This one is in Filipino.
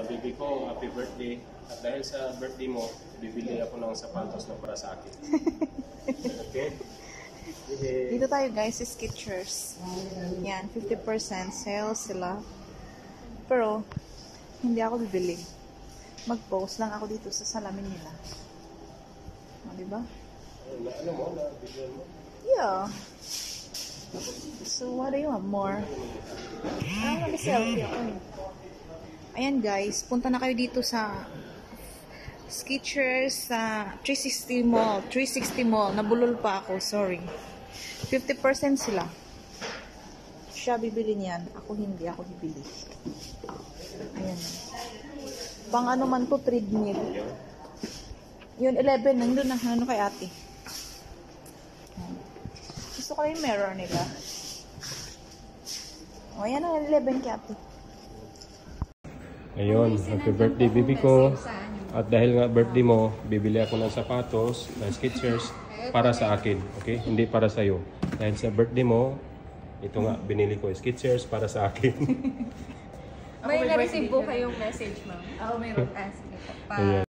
Baby ko, happy birthday. At dahil sa birthday mo, bibili ako ng sapatos na para sa akin. Okay? Dito tayo guys, Skechers. Yan, 50% sale sila. Pero, hindi ako bibili. Mag-post lang ako dito sa salamin nila. O, diba? Ano mo? Na-bigyan mo? Yeah. So, what do you want more? Selfie ako eh. Ayan guys, punta na kayo dito sa Skechers sa 360 Mall. 360 Mall. Nabulol pa ako, sorry. 50% sila. Siya bibili niyan. Ako hindi, ako bibili. Ayan. Pang ano man to, treadmill. Yun, 11. Nandun na. Ano kay ate? Gusto ko yung mirror nila. O, yan ang 11 kay ate. Ayun, happy birthday baby ko. At dahil nga birthday mo, bibili ako ng sapatos, ng Skechers para sa akin, okay? Hindi para sa iyo. Dahil sa birthday mo, ito nga binili ko Skechers para sa akin. May na-receive po kayong message, ma'am. Oo, mayroon. Ayan.